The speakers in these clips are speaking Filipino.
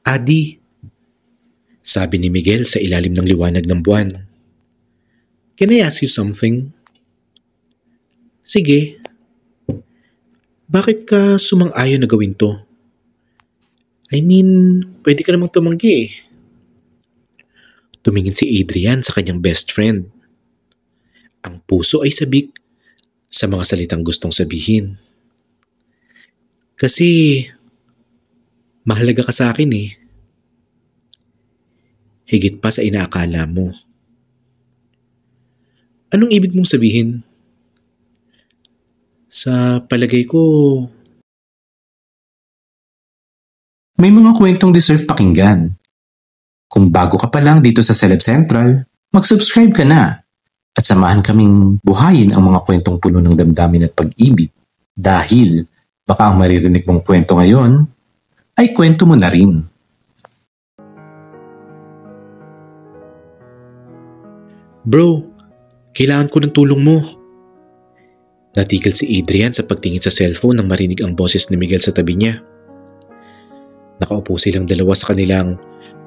Adi, sabi ni Miguel sa ilalim ng liwanag ng buwan. Can I ask you something? Sige. Bakit ka sumang-ayon na gawin to? I mean, pwede ka namang tumanggi eh. Tumingin si Adrian sa kanyang best friend. Ang puso ay sabik sa mga salitang gustong sabihin. Kasi, mahalaga ka sa akin eh. Higit pa sa inaakala mo. Anong ibig mong sabihin? Sa palagay ko, may mga kwentong deserve pakinggan. Kung bago ka pa lang dito sa Celeb Central, mag-subscribe ka na at samahan kaming buhayin ang mga kwentong puno ng damdamin at pag-ibig dahil baka ang maririnig mong kwento ngayon ay kwento mo na rin. Bro, kailangan ko ng tulong mo. Natigil si Adrian sa pagtingin sa cellphone nang marinig ang boses ni Miguel sa tabi niya. Nakaupo silang dalawa sa kanilang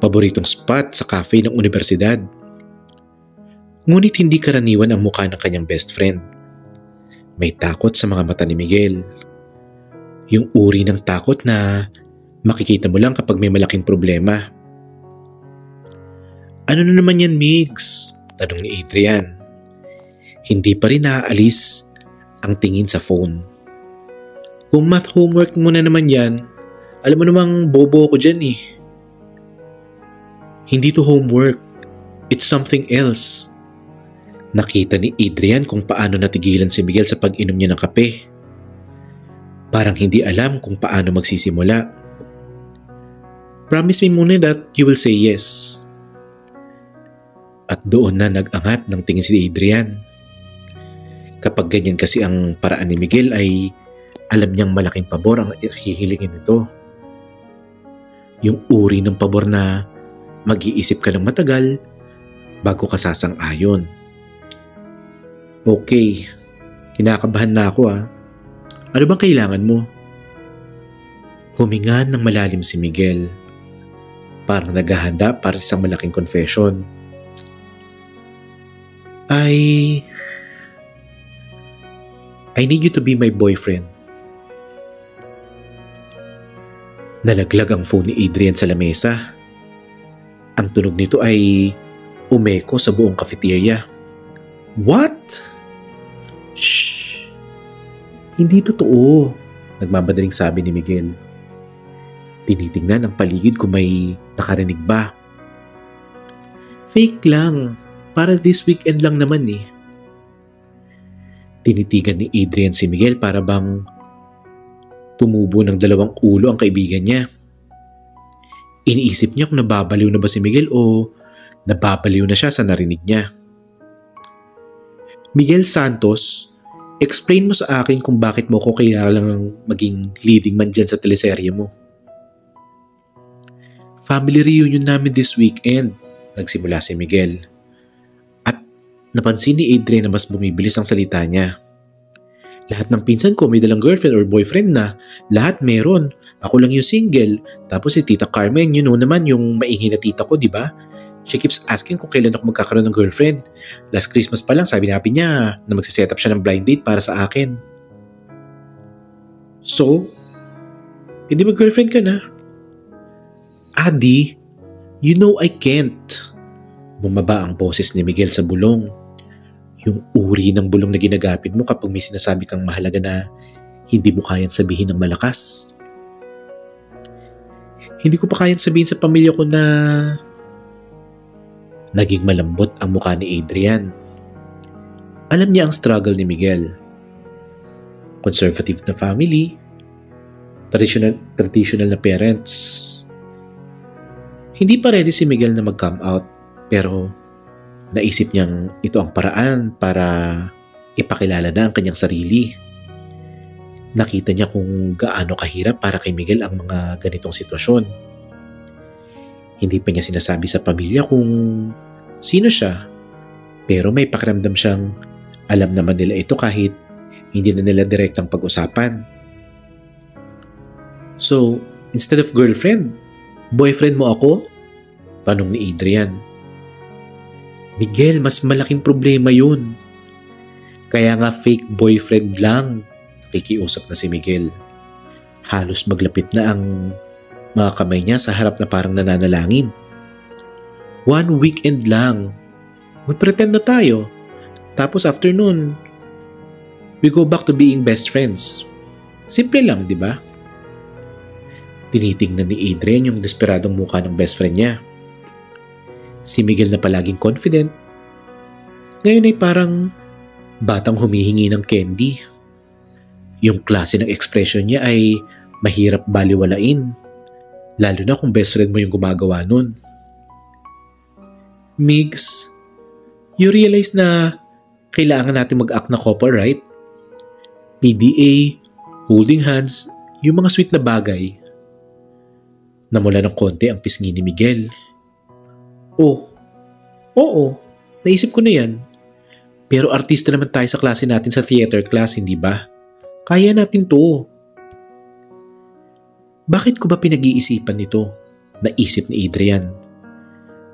paboritong spot sa cafe ng universidad. Ngunit hindi karaniwan ang mukha ng kanyang best friend. May takot sa mga mata ni Miguel. Yung uri ng takot na makikita mo lang kapag may malaking problema. Ano na naman yan, Migs? Tanong ni Adrian. Hindi pa rin naaalis ang tingin sa phone. Kung math homework mo na naman yan, alam mo namang bobo ako dyan eh. Hindi to homework. It's something else. Nakita ni Adrian kung paano natigilan si Miguel sa pag-inom niya ng kape. Parang hindi alam kung paano magsisimula. Promise me muna that you will say yes. At doon na nag-angat ng tingin si Adrian. Kapag ganyan kasi ang paraan ni Miguel ay alam niyang malaking pabor ang hihilingin nito. Yung uri ng pabor na mag-iisip ka lang matagal bago ka sasang-ayon. Okay, kinakabahan na ako ah. Ano bang kailangan mo? Huminga ng malalim si Miguel. Parang naghahanda para sa isang malaking confession. I need you to be my boyfriend. Nalaglag ang phone ni Adrian sa lamesa. Ang tunog nito ay umeko sa buong cafeteria. What? Shh! Hindi totoo, nagmamadaling sabi ni Miguel. Tinitingnan ang paligid kung may nakarinig ba. Fake lang, para this weekend lang naman eh. Tinitigan ni Adrian si Miguel para bang tumubo ng dalawang ulo ang kaibigan niya. Iniisip niya kung nababaliw na ba si Miguel o nababaliw na siya sa narinig niya. Miguel Santos, explain mo sa akin kung bakit mo ko kailangang maging leading man dyan sa teleserye mo. Family reunion namin this weekend, nagsimula si Miguel. At napansin ni Adrian na mas bumibilis ang salita niya. Lahat ng pinsan ko may dalang girlfriend or boyfriend na. Lahat meron. Ako lang yung single. Tapos si Tita Carmen, you know naman yung maingay na tita ko, di ba? She keeps asking kung kailan ako magkakaroon ng girlfriend. Last Christmas pa lang sabi niya na magsiset up siya ng blind date para sa akin. So, hindi mag-girlfriend ka na? Adi, you know I can't. Bumaba ang boses ni Miguel sa bulong. Yung uri ng bulong na ginagapit mo kapag may sinasabi kang mahalaga na hindi mo kayang sabihin ng malakas. Hindi ko pa kayang sabihin sa pamilya ko na naging malambot ang mukha ni Adrian. Alam niya ang struggle ni Miguel. Conservative na family, traditional na parents. Hindi pa ready si Miguel na mag-come out pero naisip niyang ito ang paraan para ipakilala na ang kanyang sarili. Nakita niya kung gaano kahirap para kay Miguel ang mga ganitong sitwasyon. Hindi pa niya sinasabi sa pamilya kung sino siya, pero may pakiramdam siyang alam naman nila ito kahit hindi na nila direktang pag-usapan. So, instead of girlfriend, Boyfriend mo ako? Tanong ni Adrian. Miguel, mas malaking problema yun. Kaya nga fake boyfriend lang. Nakikiusap na si Miguel. Halos maglapit na ang mga kamay niya sa harap na parang nananalangin. 1 weekend lang. Mag-pretend na tayo. Tapos after nun, we go back to being best friends. Simple lang, di ba? Tinitingnan ni Adrian yung desperadong mukha ng best friend niya. Si Miguel na palaging confident. Ngayon ay parang batang humihingi ng candy. Yung klase ng expression niya ay mahirap baliwalain. Lalo na kung best friend mo yung gumagawa nun. Migs, you realize na kailangan natin mag-act na couple, right? PDA, holding hands, yung mga sweet na bagay. Namula ng konti ang pisngi ni Miguel. Oo, naisip ko na yan. Pero artista naman tayo sa klase natin sa theater class, hindi ba? Kaya natin to. Bakit ko ba pinag-iisipan nito? Naisip ni Adrian.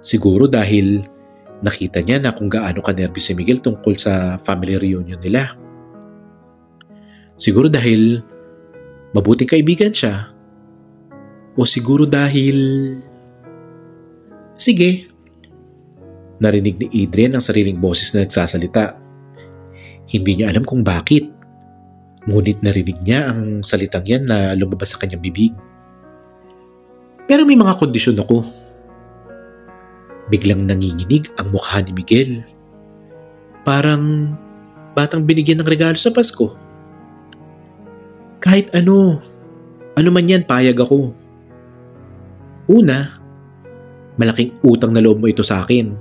Siguro dahil nakita niya na kung gaano ka-nervous si Miguel tungkol sa family reunion nila. Siguro dahil mabuting kaibigan siya. O siguro dahil... Sige. Narinig ni Adrian ang sariling boses na nagsasalita. Hindi niya alam kung bakit. Ngunit narinig niya ang salitang yan na lumabas sa kanyang bibig. Pero may mga kondisyon ako. Biglang nanginginig ang mukha ni Miguel. Parang batang binigyan ng regalo sa Pasko. Kahit ano man yan, payag ako. Una, malaking utang na loob mo ito sa akin.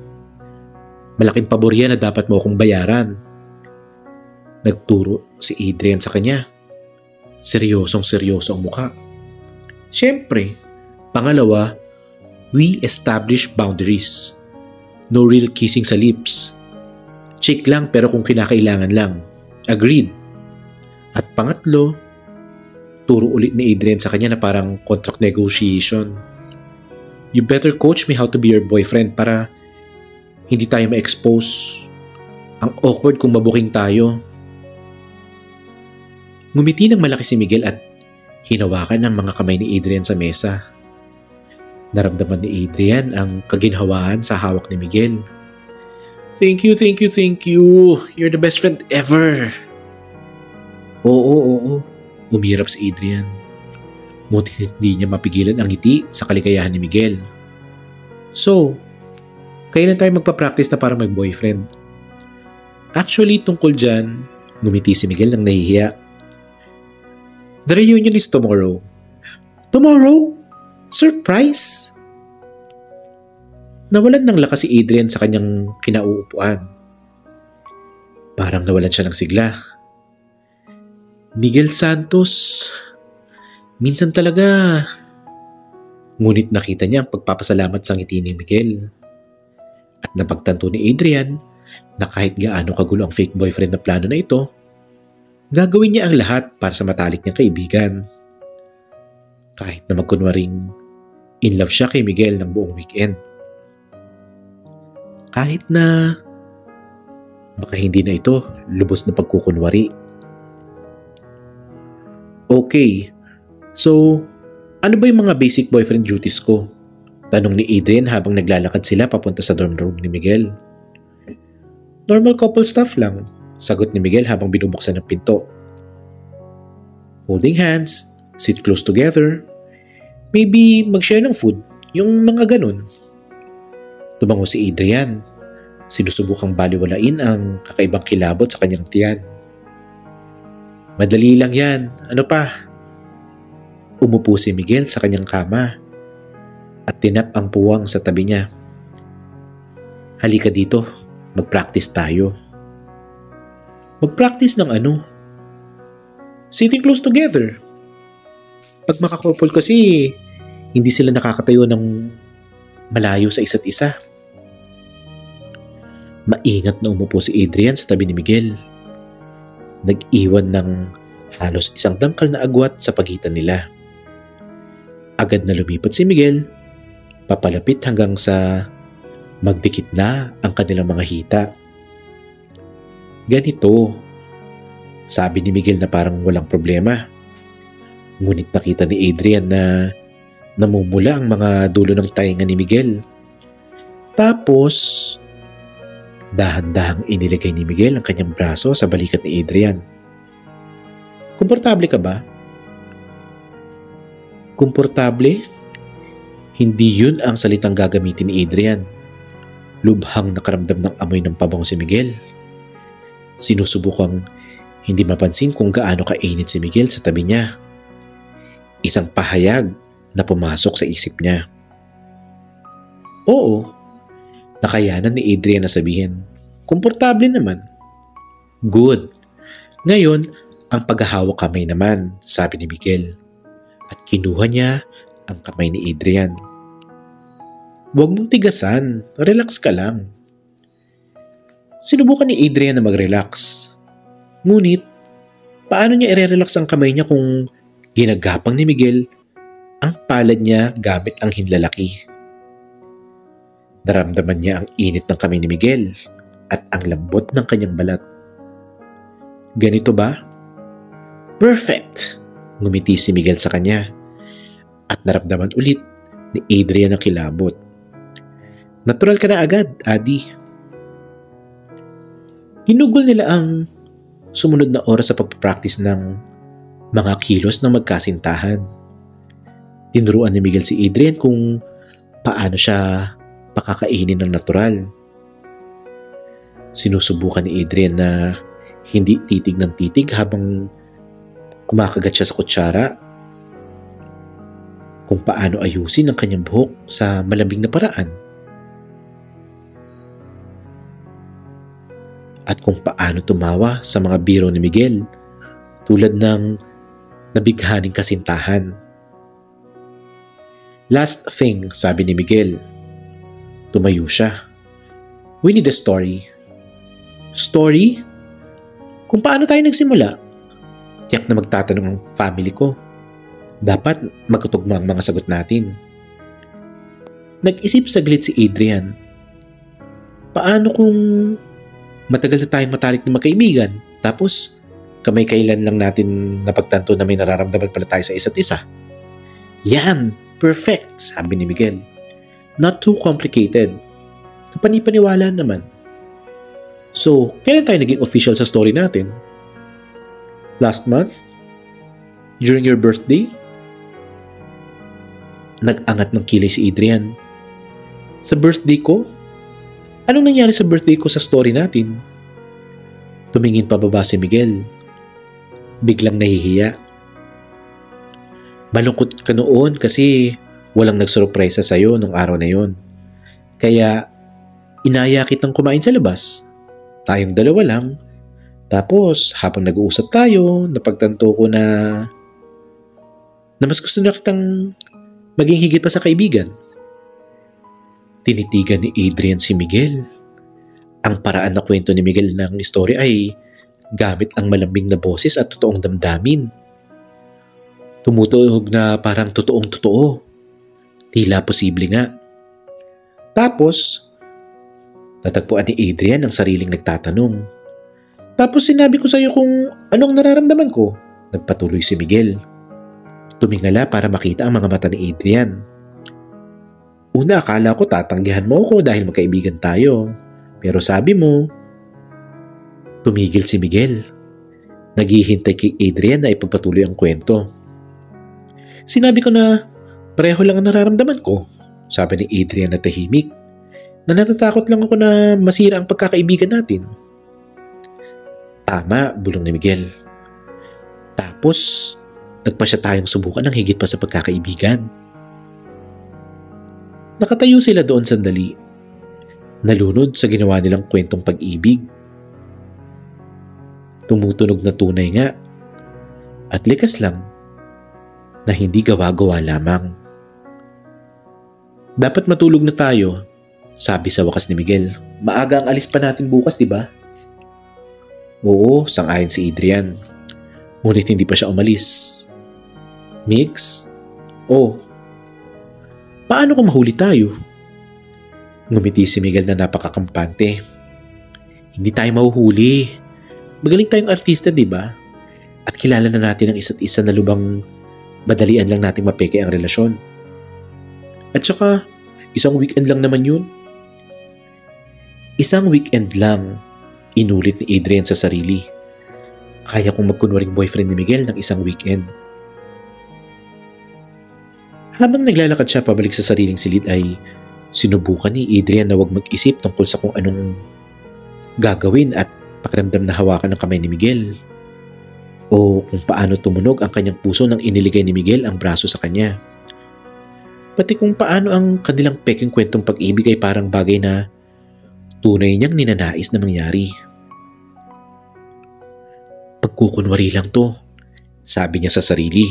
Malaking pabor yan na dapat mo akong bayaran. Nagturo si Adrian sa kanya. Seryosong-seryoso ang mukha. Siyempre, pangalawa, we establish boundaries. No real kissing sa lips. Chick lang pero kung kinakailangan lang. Agreed. At pangatlo, turo ulit ni Adrian sa kanya na parang contract negotiation. You better coach me how to be your boyfriend para hindi tayo ma-expose. Ang awkward kung mabuking tayo. Ngumiti ng malaki si Miguel at hinawakan ng mga kamay ni Adrian sa mesa. Naramdaman ni Adrian ang kaginhawaan sa hawak ni Miguel. Thank you. You're the best friend ever. Oo. Umirap si Adrian. Ngunit hindi niya mapigilan ang ngiti sa kaligayahan ni Miguel. So, kailan tayo magpa-practice na para mag-boyfriend? Actually, tungkol dyan, ngumiti si Miguel ng nahihiya. The reunion is tomorrow. Tomorrow? Surprise! Nawalan ng lakas si Adrian sa kanyang kinauupuan. Parang nawalan siya ng sigla. Miguel Santos, minsan talaga. Ngunit nakita niya ang pagpapasalamat sa ngiti ni Miguel. At napagtanto ni Adrian na kahit gaano kagulo ang fake boyfriend na plano na ito, gagawin niya ang lahat para sa matalik niyang kaibigan. Kahit na magkunwaring in love siya kay Miguel ng buong weekend. Kahit na baka hindi na ito lubos na pagkukunwari. Okay, so ano ba yung mga basic boyfriend duties ko? Tanong ni Adrian habang naglalakad sila papunta sa dorm room ni Miguel. Normal couple stuff lang, sagot ni Miguel habang binubuksan ng pinto. Holding hands, sit close together, maybe mag-share ng food, yung mga ganun. Tumango si Adrian, sinusubukang baliwalain ang kakaibang kilabot sa kanyang tiyan. Madali lang yan, ano pa? Umupo si Miguel sa kanyang kama at tinap ang puwang sa tabi niya. Halika dito, mag-practice tayo. Mag-practice ng ano? Sitting close together. Pag makakouple kasi, hindi sila nakakatayo ng malayo sa isa't isa. Maingat na umupo si Adrian sa tabi ni Miguel. Nag-iwan ng halos isang dangkal na agwat sa pagitan nila. Agad na lumipat si Miguel papalapit hanggang sa magdikit na ang kanilang mga hita. Ganito, sabi ni Miguel na parang walang problema. Ngunit nakita ni Adrian na namumula ang mga dulo ng tainga ni Miguel. Tapos, dahan-dahang iniligay ni Miguel ang kanyang braso sa balikat ni Adrian. Komportable ka ba? Komportable? Hindi yun ang salitang gagamitin ni Adrian. Lubhang nakaramdam ng amoy ng pabango si Miguel. Sinusubukang hindi mapansin kung gaano kainit si Miguel sa tabi niya. Isang pahayag na pumasok sa isip niya. Oo, nakayanan ni Adrian na sabihin, komportable naman. Good. Ngayon, ang paghahawak kamay naman, sabi ni Miguel. At kinuha niya ang kamay ni Adrian. Huwag mong tigasan, relax ka lang. Sinubukan ni Adrian na mag-relax. Ngunit, paano niya i-relax ang kamay niya kung ginagapang ni Miguel ang palad niya gamit ang hinlalaki? Naramdaman niya ang init ng kamay ni Miguel at ang lambot ng kanyang balat. Ganito ba? Perfect! Ngumiti si Miguel sa kanya at naramdaman ulit ni Adrian ang kilabot. Natural ka na agad, Adi. Ginugol nila ang sumunod na oras sa pagpapractice ng mga kilos ng magkasintahan. Tinuruan ni Miguel si Adrian kung paano siya pakakainin ng natural. Sinusubukan ni Adrian na hindi titig ng titig habang kumakagat siya sa kutsara, kung paano ayusin ang kanyang buhok sa malambing na paraan, at kung paano tumawa sa mga biro ni Miguel tulad ng nabighaning kasintahan. Last thing, sabi ni Miguel. Tumayo siya. We need a story. Story? Kung paano tayo nagsimula? Tiyak na magtatanong ang family ko. Dapat magkatugma ang mga sagot natin. Nag-isip saglit si Adrian. Paano kung matagal na tayong matalik na magkaibigan, tapos kamay-kailan lang natin napagtanto na may nararamdaman pala tayo sa isa't isa? Yan! Perfect! Sabi ni Miguel. Not too complicated. Kapani-paniwala naman. So, kailan tayo naging official sa story natin? Last month? During your birthday? Nag-angat ng kilay si Adrian. Sa birthday ko? Anong nangyari sa birthday ko sa story natin? Tumingin pababa si Miguel. Biglang nahihiya. Malungkot ka noon kasi walang nagsurpresa sa'yo nung araw na yon. Kaya inaya kitang kumain sa labas. Tayong dalawa lang. Tapos, habang nag-uusap tayo, napagtanto ko na mas gusto na kitang maging higit pa sa kaibigan. Tinitigan ni Adrian si Miguel. Ang paraan na kwento ni Miguel ng istorya ay gamit ang malambing na boses at totoong damdamin. Tumutuhog na parang totoong-totoo. Tila posible nga. Tapos, natagpuan ni Adrian ang sariling nagtatanong. Tapos sinabi ko sa iyo kung anong nararamdaman ko. Nagpatuloy si Miguel. Tumingala para makita ang mga mata ni Adrian. Una, akala ko tatanggihan mo ako dahil magkaibigan tayo. Pero sabi mo, tumigil si Miguel. Naghihintay kay Adrian na ipagpatuloy ang kwento. Sinabi ko na pareho lang ang nararamdaman ko. Sabi ni Adrian na tahimik. Na natatakot lang ako na masira ang pagkakaibigan natin. Tama, bulong ni Miguel. Tapos, nagpa siya tayong subukan ng higit pa sa pagkakaibigan. Nakatayo sila doon sandali. Nalunod sa ginawa nilang kwentong pag-ibig. Tumutunog na tunay nga. At likas lang na hindi gawa-gawa lamang. Dapat matulog na tayo, sabi sa wakas ni Miguel. Maaga ang alis pa natin bukas, di ba? Oo, sang-ayon si Adrian. Ngunit hindi pa siya umalis. Mix? Oh. Paano kung mahuli tayo? Ngumiti si Miguel na napakakampante. Hindi tayo mahuhuli. Magaling tayong artista, di ba? At kilala na natin ang isa't isa na lubang madalian lang nating mapeke ang relasyon. At saka, isang weekend lang naman yun. Isang weekend lang, inulit ni Adrian sa sarili. Kaya kong magkunwaring boyfriend ni Miguel ng isang weekend. Habang naglalakad siya pabalik sa sariling silid ay sinubukan ni Adrian na huwag mag-isip tungkol sa kung anong gagawin at pakiramdam na hawakan ng kamay ni Miguel. O kung paano tumunog ang kanyang puso nang iniligay ni Miguel ang braso sa kanya. Pati kung paano ang kanilang peking kwentong pag-ibig ay parang bagay na tunay niyang ninanais na mangyari. Pagkukunwari lang to, sabi niya sa sarili.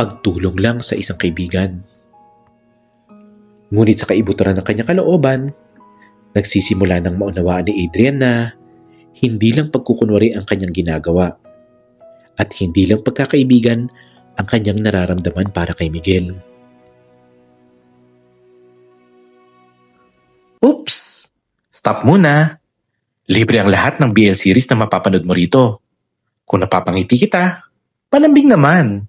Pagtulong lang sa isang kaibigan. Ngunit sa kaibuturan ng kanyang kalooban, nagsisimula ng maunawaan ni Adrian na hindi lang pagkukunwari ang kanyang ginagawa at hindi lang pagkakaibigan ang kanyang nararamdaman para kay Miguel. Oops! Stop muna! Libre ang lahat ng BL series na mapapanood mo rito. Kung napapangiti kita, palambing naman.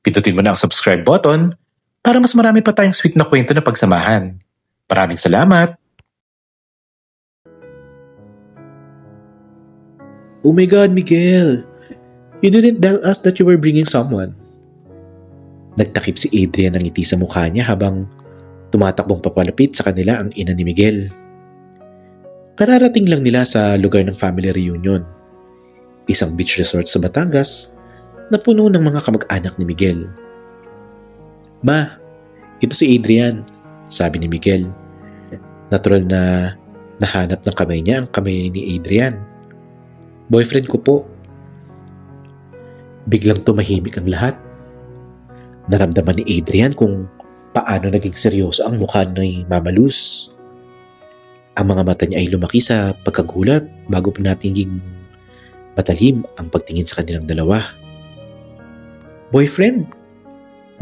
Pindutin mo na ang subscribe button para mas marami pa tayong sweet na kwento na pagsamahan. Maraming salamat! Oh my God, Miguel! You didn't tell us that you were bringing someone. Nagtakip si Adrian ng ngiti sa mukha niya habang tumatakbong papalapit sa kanila ang ina ni Miguel. Kararating lang nila sa lugar ng family reunion. Isang beach resort sa Batangas na puno ng mga kamag-anak ni Miguel. Ma, ito si Adrian, sabi ni Miguel. Natural na nahanap ng kamay niya ang kamay ni Adrian. Boyfriend ko po. Biglang tumahimik ang lahat. Naramdaman ni Adrian kung paano naging seryoso ang mukha ni Mama Luz. Ang mga mata niya ay lumaki sa pagkagulat bago pa natinging matalim ang pagtingin sa kanilang dalawa. Boyfriend?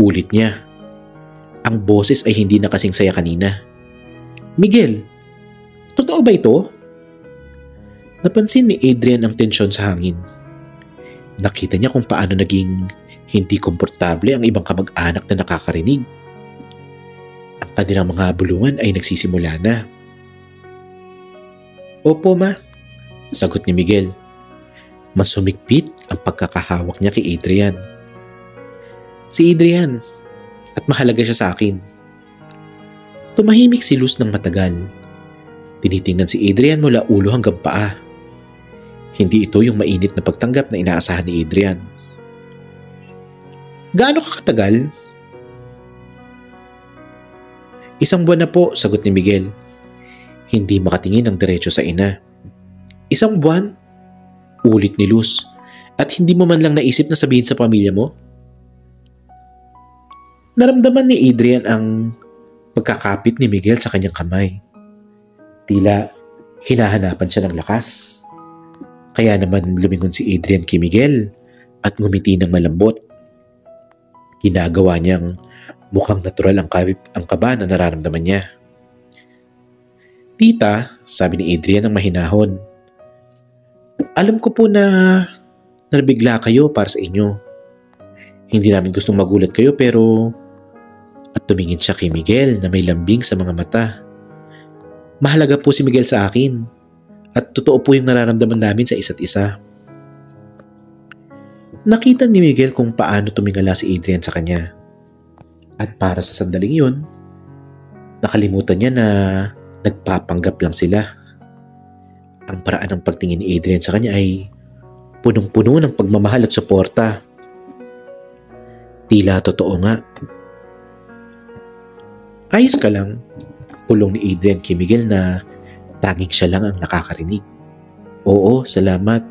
Ulit niya. Ang boses ay hindi na kasing saya kanina. Miguel, totoo ba ito? Napansin ni Adrian ang tensyon sa hangin. Nakita niya kung paano naging hindi komportable ang ibang kamag-anak na nakakarinig. Ang kanilang mga bulungan ay nagsisimula na. Opo ma, sagot ni Miguel. Mas humigpit ang pagkakahawak niya kay Adrian. Si Adrian, at mahalaga siya sa akin. Tumahimik si Luz ng matagal. Tinitingnan si Adrian mula ulo hanggang paa. Hindi ito yung mainit na pagtanggap na inaasahan ni Adrian. Gaano ka katagal? 1 buwan na po, sagot ni Miguel. Hindi makatingin ng diretso sa ina. 1 buwan? Ulit ni Luz. At hindi mo man lang naisip na sabihin sa pamilya mo? Naramdaman ni Adrian ang pagkakapit ni Miguel sa kanyang kamay. Tila hinahanapan siya ng lakas. Kaya naman lumingon si Adrian kay Miguel at ngumiti ng malambot. Ginagawa niyang mukhang natural ang kaba na nararamdaman niya. Tita, sabi ni Adrian ng mahinahon. Alam ko po na nabigla kayo para sa inyo. Hindi namin gustong magulat kayo pero... At tumingin siya kay Miguel na may lambing sa mga mata. Mahalaga po si Miguel sa akin. At totoo po yung nararamdaman namin sa isa't isa. Nakita ni Miguel kung paano tumingala si Adrian sa kanya. At para sa sandaling yun, nakalimutan niya na nagpapanggap lang sila. Ang paraan ng pagtingin ni Adrian sa kanya ay punong-puno ng pagmamahal at suporta. Tila totoo nga. Ayos ka lang, pulong ni Adrian kay Miguel na tanging siya lang ang nakakarinig. Oo, salamat,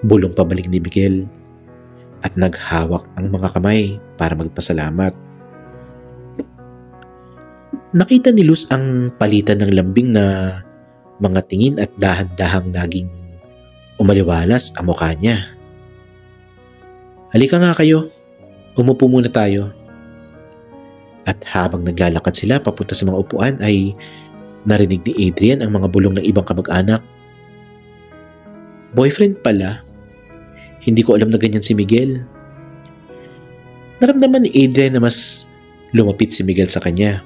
bulong pabalik ni Miguel at naghawak ang mga kamay para magpasalamat. Nakita ni Luz ang palitan ng lambing na mga tingin at dahan-dahang naging umaliwalas ang mukha niya. Halika nga kayo, umupo muna tayo. At habang naglalakad sila papunta sa mga upuan ay narinig ni Adrian ang mga bulong ng ibang kamag-anak. Boyfriend pala? Hindi ko alam na ganyan si Miguel. Naramdaman ni Adrian na mas lumapit si Miguel sa kanya.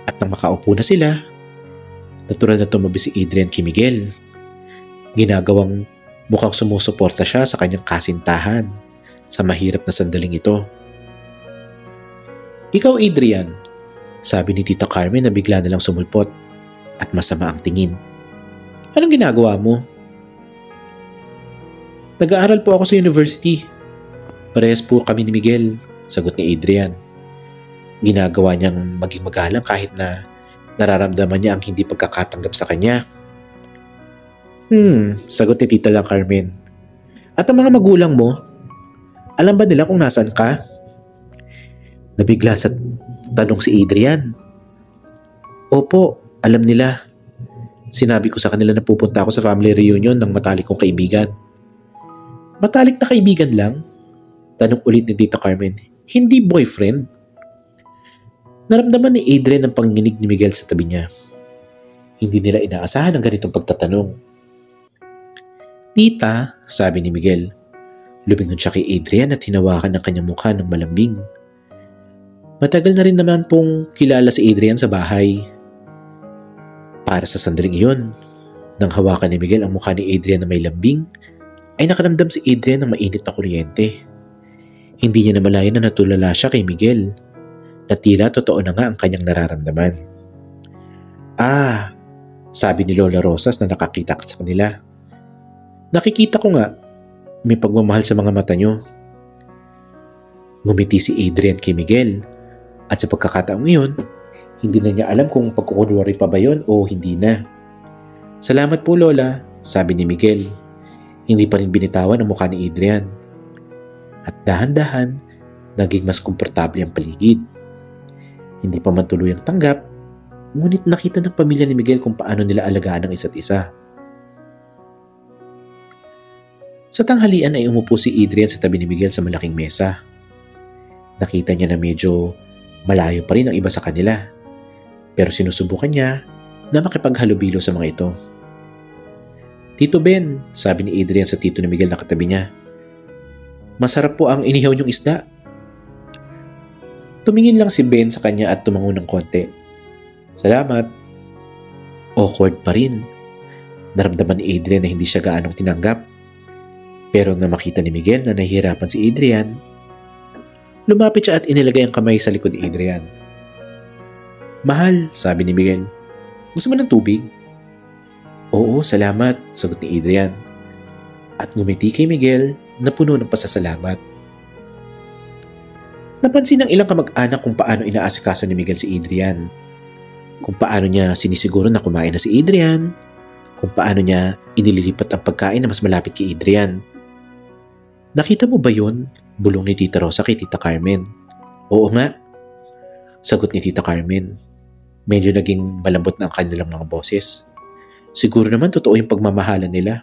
At nang makaupo na sila, natural na tumabi si Adrian kay Miguel. Ginagawang mukhang sumusuporta siya sa kanyang kasintahan sa mahirap na sandaling ito. Ikaw, Adrian, sabi ni Tita Carmen na bigla na lang sumulpot at masama ang tingin. Anong ginagawa mo? Nag-aaral po ako sa university. Parehas po kami ni Miguel, sagot ni Adrian. Ginagawa niyang maging magalang kahit na nararamdaman niya ang hindi pagkakatanggap sa kanya. Sagot ni Tita lang Carmen. At ang mga magulang mo, alam ba nila kung nasaan ka? Nabigla sa tanong si Adrian. Opo, alam nila. Sinabi ko sa kanila na pupunta ako sa family reunion ng matalik kong kaibigan. Matalik na kaibigan lang? Tanong ulit ni Tita Carmen. Hindi boyfriend? Naramdaman ni Adrian ang panginginig ni Miguel sa tabi niya. Hindi nila inaasahan ang ganitong pagtatanong. Tita, sabi ni Miguel. Lumingon siya kay Adrian at hinawakan ang kanyang mukha ng malambing. Matagal na rin naman pong kilala si Adrian sa bahay. Para sa sandaling iyon, nang hawakan ni Miguel ang mukha ni Adrian na may lambing, ay nakaramdam si Adrian ng mainit na kuryente. Hindi niya namalayan na natulala siya kay Miguel, na tila totoo na nga ang kanyang nararamdaman. Sabi ni Lola Rosas na nakakita sa kanila. Nakikita ko nga, may pagmamahal sa mga mata niyo. Ngumiti si Adrian kay Miguel, at sa pagkakataong iyon, hindi na niya alam kung pagkukunwari pa ba yun o hindi na. Salamat po Lola, sabi ni Miguel. Hindi pa rin binitawan ang mukha ni Adrian. At dahan-dahan, naging mas komportable ang paligid. Hindi pa man tuluyang tanggap, ngunit nakita ng pamilya ni Miguel kung paano nila alagaan ang isa't isa. Sa tanghalian ay umupo si Adrian sa tabi ni Miguel sa malaking mesa. Nakita niya na medyo malayo pa rin ang iba sa kanila, pero sinusubukan niya na makipaghalubilo sa mga ito. Tito Ben, sabi ni Adrian sa tito ni Miguel na katabi niya. Masarap po ang inihaw niyong isda. Tumingin lang si Ben sa kanya at tumango ng konti. Salamat. Awkward pa rin. Naramdaman ni Adrian na hindi siya gaanong tinanggap. Pero nang makita ni Miguel na nahihirapan si Adrian, lumapit siya at inilagay ang kamay sa likod ni Adrian. Mahal, sabi ni Miguel. Gusto mo ng tubig? Oo, salamat, sagot ni Adrian. At ngumiti kay Miguel na puno ng pasasalamat. Napansin ng ilang kamag-anak kung paano inaasikaso ni Miguel si Adrian. Kung paano niya sinisiguro na kumain na si Adrian. Kung paano niya inililipat ang pagkain na mas malapit kay Adrian. Nakita mo ba yun? Bulong ni Tita Rosa kay Tita Carmen. Oo nga, sagot ni Tita Carmen. Medyo naging malambot na ang kanilang mga boses. Siguro naman totoo yung pagmamahalan nila.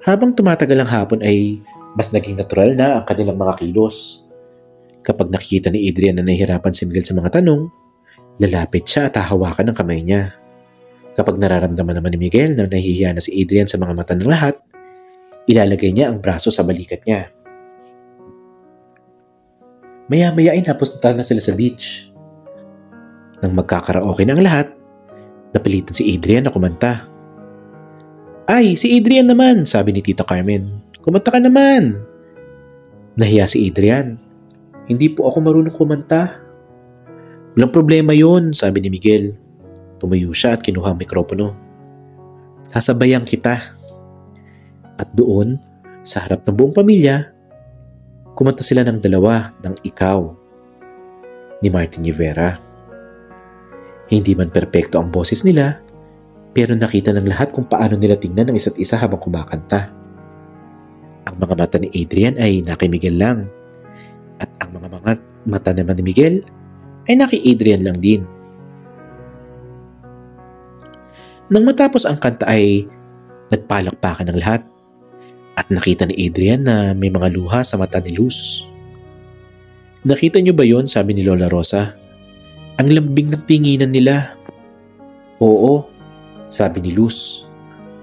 Habang tumatagal ang hapon ay mas naging natural na ang kanilang mga kilos. Kapag nakikita ni Adrian na nahihirapan si Miguel sa mga tanong, lalapit siya at hahawakan ng kamay niya. Kapag nararamdaman naman ni Miguel na nahihiya na si Adrian sa mga mata ng lahat, ilalagay niya ang braso sa balikat niya. Maya-maya ay napunta na sila sa beach. Nang magkakaraoke na ang lahat, napilitan si Adrian na kumanta. Ay, si Adrian naman, sabi ni Tita Carmen. Kumanta ka naman. Nahiya si Adrian. Hindi po ako marunong kumanta. Walang problema yun, sabi ni Miguel. Tumayo siya at kinuha ang mikropono. Sasabayan kita. At doon, sa harap ng buong pamilya, kumanta sila ng dalawa ng Ikaw ni Martin Rivera. Hindi man perpekto ang boses nila, pero nakita ng lahat kung paano nila tingnan ang isa't isa habang kumakanta. Ang mga mata ni Adrian ay naki Miguel lang, at ang mga mata naman ni Miguel ay naki Adrian lang din. Nang matapos ang kanta ay nagpalakpakan ng lahat. At nakita ni Adrian na may mga luha sa mata ni Luz. Nakita niyo ba yon? Sabi ni Lola Rosa. Ang lambing ng tinginan nila. Oo, sabi ni Luz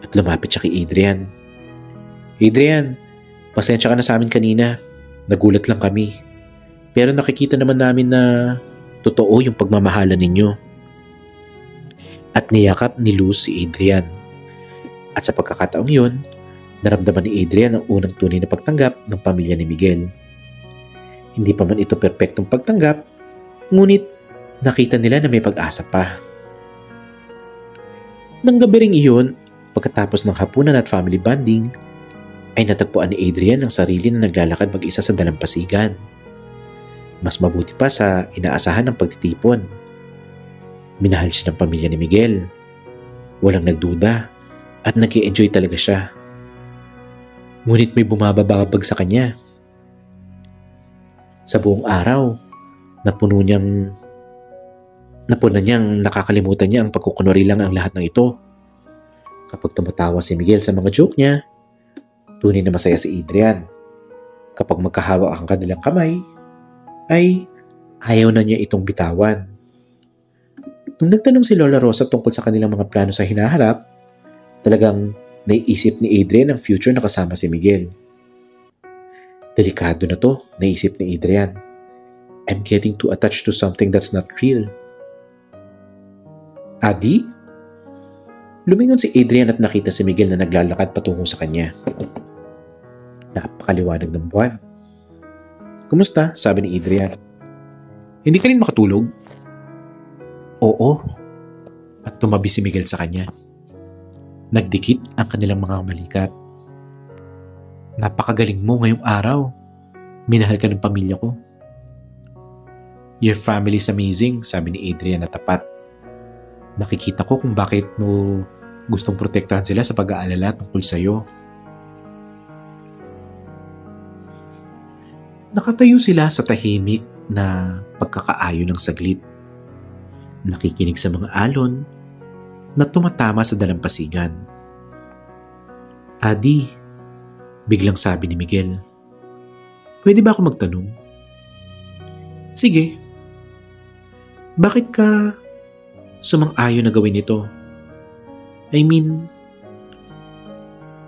at lumapit siya kay Adrian. Adrian, pasensya ka na sa amin kanina. Nagulat lang kami. Pero nakikita naman namin na totoo yung pagmamahalan ninyo. At niyakap ni Luz si Adrian. At sa pagkakataong yun, naramdaman ni Adrian ang unang tunay na pagtanggap ng pamilya ni Miguel. Hindi pa man ito perpektong pagtanggap, ngunit nakita nila na may pag-asa pa. Nang gabi ring iyon, pagkatapos ng hapunan at family bonding, ay natagpuan ni Adrian ang sarili na naglalakad mag-isa sa dalampasigan. Mas mabuti pa sa inaasahan ng pagtitipon. Minahal siya ng pamilya ni Miguel. Walang nagduda at nag-i-enjoy talaga siya. Ngunit may bumababagabag sa kanya. Sa buong araw, napuna niyang nakakalimutan niya ang pagkukunwari lang ang lahat ng ito. Kapag tumatawa si Miguel sa mga joke niya, tunay na masaya si Adrian. Kapag magkahawak ang kanilang kamay, ay ayaw na niya itong bitawan. Nung nagtanong si Lola Rosa tungkol sa kanilang mga plano sa hinaharap, talagang naiisip ni Adrian ang future na kasama si Miguel. Delikado na to, naisip ni Adrian. I'm getting too attached to something that's not real. Adi? Lumingon si Adrian at nakita si Miguel na naglalakad patungo sa kanya. Napakaliwanag ng buwan. Kumusta? Sabi ni Adrian. Hindi ka rin makatulog? Oo. At tumabi si Miguel sa kanya. Nagdikit ang kanilang mga balikat. Napakagaling mo ngayong araw. Minahal ka ng pamilya ko. Your family is amazing, sabi ni Adrian na tapat. Nakikita ko kung bakit mo gustong protektahan sila sa pag-aalala tungkol sa'yo. Nakatayo sila sa tahimik na pagkakaayo ng saglit. Nakikinig sa mga alon na tumatama sa dalampasigan. Adi, biglang sabi ni Miguel, pwede ba ako magtanong? Sige. Bakit ka sumang-ayon na gawin ito? I mean,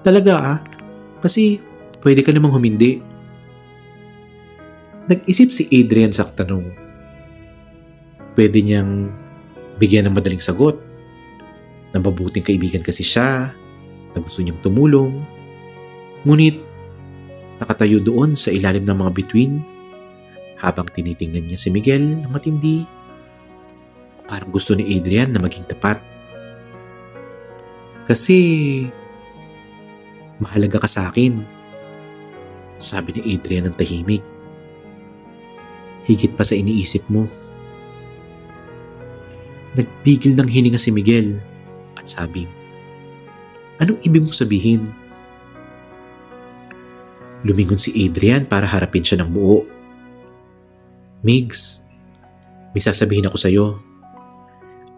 talaga kasi pwede ka namang humindi. Nag-isip si Adrian sa tanong. Pwede niyang bigyan ng madaling sagot. Na mabuting kaibigan kasi siya, na gusto niyang tumulong. Ngunit, nakatayo doon sa ilalim ng mga bituin, habang tinitingnan niya si Miguel na matindi, parang gusto ni Adrian na maging tapat. Kasi, mahalaga ka sa akin, sabi ni Adrian ng tahimik. Higit pa sa iniisip mo. Nagpigil ng hininga si Miguel at sabing, anong ibig mong sabihin? Lumingon si Adrian para harapin siya ng buo. Migs, may sasabihin ako sa'yo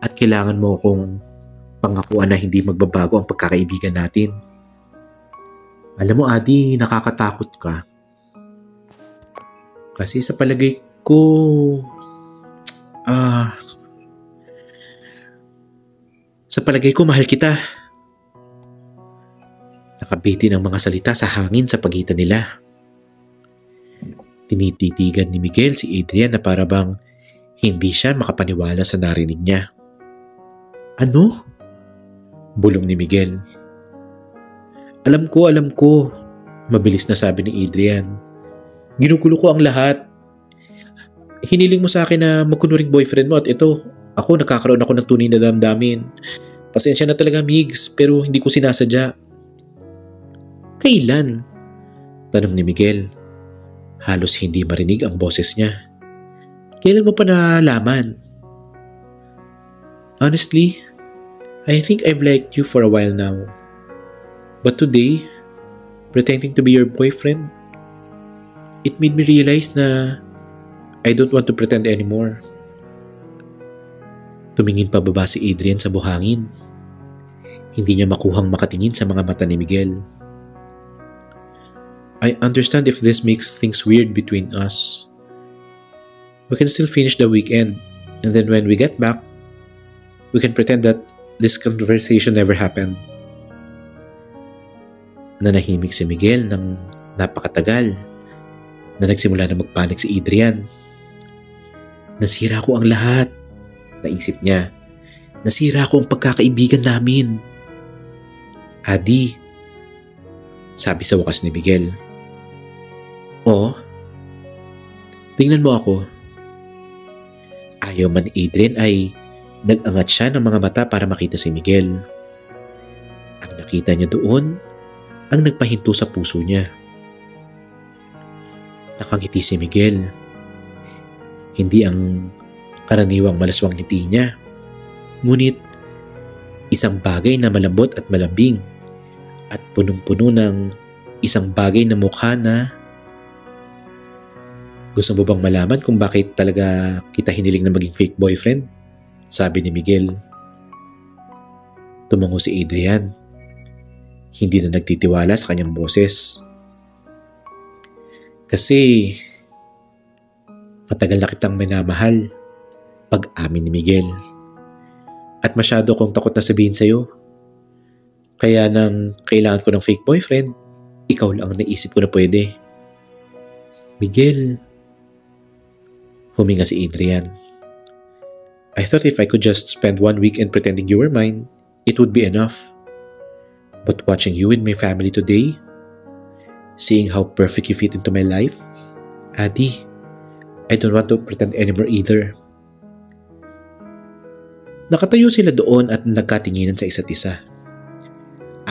at kailangan mo akong pangakuan na hindi magbabago ang pagkakaibigan natin. Alam mo, Adi, nakakatakot ka. Kasi sa palagay ko, sa palagay ko mahal kita. Nakabitin ang mga salita sa hangin sa pagitan nila. Tinititigan ni Miguel si Adrian na para bang hindi siya makapaniwala sa narinig niya. Ano? Bulong ni Miguel. Alam ko. Mabilis na sabi ni Adrian. Ginugulo ko ang lahat. Hiniling mo sa akin na magkunwaring boyfriend mo at ito, ako nakakaroon ako ng tunay na damdamin. Pasensya na talaga, Migs, pero hindi ko sinasadya. Kailan? Tanong ni Miguel. Halos hindi marinig ang boses niya. Kailan mo pa nalaman? Honestly, I think I've liked you for a while now. But today, pretending to be your boyfriend, it made me realize na I don't want to pretend anymore. Tumingin pababa si Adrian sa buhangin. Hindi niya makuhang makatingin sa mga mata ni Miguel. I understand if this makes things weird between us. We can still finish the weekend, and then when we get back, we can pretend that this conversation never happened. Nanahimik si Miguel ng napakatagal na nagsimula na magpanik si Adrian. Nasira ko ang lahat, naisip niya. Nasira ko ang pagkakaibigan namin. Adi, sabi sa wakas ni Miguel. Oh, tingnan mo ako. Ayaw man ni Adrian ay nag-angat siya ng mga mata para makita si Miguel. Ang nakita niya doon ang nagpahinto sa puso niya. Nakangiti si Miguel. Hindi ang karaniwang malaswang ngiti niya, ngunit isang bagay na malambot at malambing at punong-puno ng isang bagay na mukha na gusto mo bang malaman kung bakit talaga kita hiniling na maging fake boyfriend? Sabi ni Miguel. Tumango si Adrian. Hindi na nagtitiwala sa kanyang boses. Kasi matagal na kitang minamahal, pag-amin ni Miguel. At masyado kong takot na sabihin sa'yo. Kaya nang kailangan ko ng fake boyfriend, ikaw lang ang naisip ko na pwede. Miguel, huminga si Adrian. I thought if I could just spend 1 weekend pretending you were mine, it would be enough. But watching you with my family today, seeing how perfect you fit into my life, Adi, I don't want to pretend anymore either. Nakatayo sila doon at nagkatinginan sa isa't isa.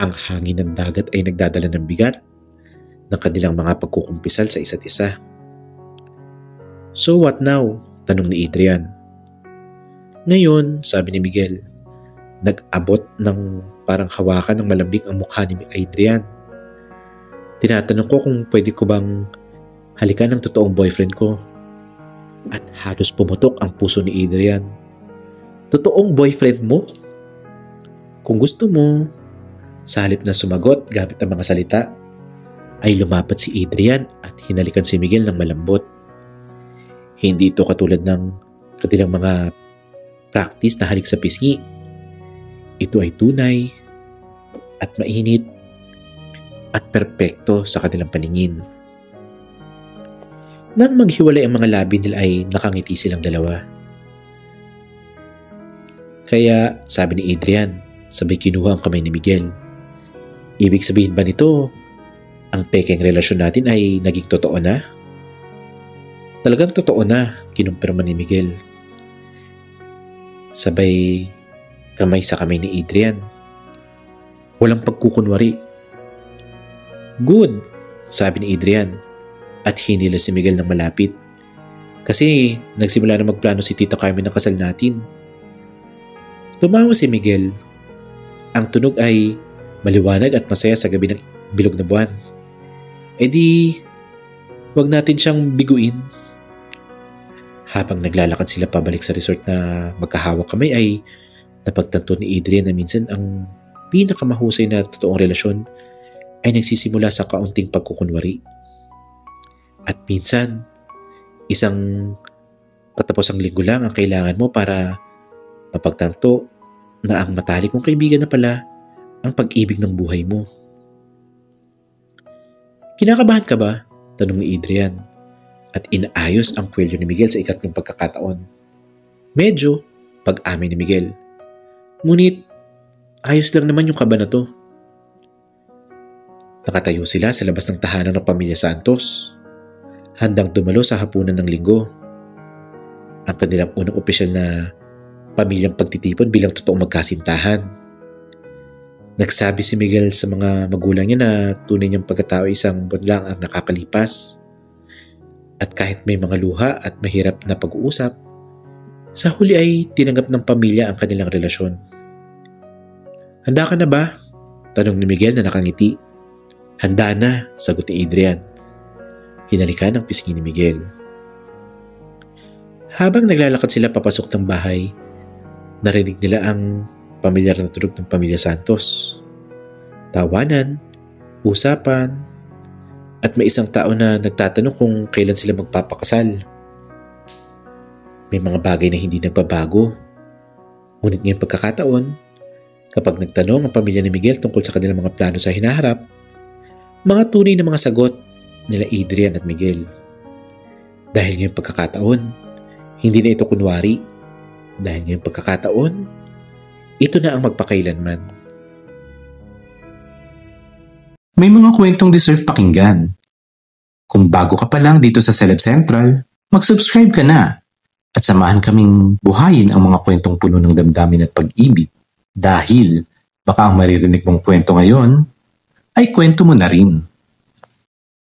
Ang hangin ng dagat ay nagdadala ng bigat ng kanilang mga pagkukumpisal sa isa't isa. So what now? Tanong ni Adrian. Ngayon, sabi ni Miguel, nag-abot ng parang hawakan ng malambing ang mukha ni Adrian. Tinatanong ko kung pwede ko bang halikan ng totoong boyfriend ko. At halos pumutok ang puso ni Adrian. Totoong boyfriend mo? Kung gusto mo, sa halip na sumagot gamit ang mga salita, ay lumapat si Adrian at hinalikan si Miguel ng malambot. Hindi ito katulad ng kanilang mga practice na halik sa pisngi. Ito ay tunay at mainit at perpekto sa kanilang paningin. Nang maghiwalay ang mga labi nila ay nakangiti silang dalawa. Kaya sabi ni Adrian, sabay kinuha ang kamay ni Miguel. Ibig sabihin ba nito, ang pekeng relasyon natin ay naging totoo na? Talagang totoo na, kinumpirma ni Miguel. Sabay kamay sa kamay ni Adrian. Walang pagkukunwari. Good, sabi ni Adrian at hinila si Miguel ng malapit. Kasi nagsimula na magplano si Tito Carmen ng kasal natin. Tumawa si Miguel. Ang tunog ay maliwanag at masaya sa gabi ng bilog na buwan. E di, wag natin siyang biguin. Habang naglalakad sila pabalik sa resort na magkahawak kamay ay napagtanto ni Adrian na minsan ang pinakamahusay na totoong relasyon ay nagsisimula sa kaunting pagkukunwari. At minsan, isang katapos ang linggo lang ang kailangan mo para mapagtanto na ang matalik mong kaibigan na pala ang pag-ibig ng buhay mo. Kinakabahan ka ba? Tanong ni Adrian at inaayos ang kwelyo ni Miguel sa ikatlong pagkakataon. Medyo, pag-amin ni Miguel. Ngunit, ayos lang naman yung kaba na to. Nakatayo sila sa labas ng tahanan ng pamilya Santos, handang dumalo sa hapunan ng linggo. Ang kanilang unang opisyal na pamilyang pagtitipon bilang totoong magkasintahan. Nagsabi si Miguel sa mga magulang niya na tunay niyang pagkatao isang buwan lang ang nakakalipas. At kahit may mga luha at mahirap na pag-uusap, sa huli ay tinanggap ng pamilya ang kanilang relasyon. Handa ka na ba? Tanong ni Miguel na nakangiti. Handa na, sagot ni Adrian. Hinalikan ang pisngi ni Miguel. Habang naglalakad sila papasok ng bahay, narinig nila ang pamilyar na tunog ng pamilya Santos. Tawanan, usapan, at may isang tao na nagtatanong kung kailan sila magpapakasal. May mga bagay na hindi nagbabago. Ngunit ngayong pagkakataon, kapag nagtanong ang pamilya ni Miguel tungkol sa kanilang mga plano sa hinaharap, mga tunay na mga sagot nila Adrian at Miguel. Dahil ngayong pagkakataon, hindi na ito kunwari. Dahil ngayong pagkakataon, ito na ang magpakailanman. May mga kwentong deserve pakinggan. Kung bago ka pa lang dito sa Celeb Central, mag-subscribe ka na at samahan kaming buhayin ang mga kwentong puno ng damdamin at pag-ibig. Dahil baka ang maririnig mong kwento ngayon ay kwento mo na rin.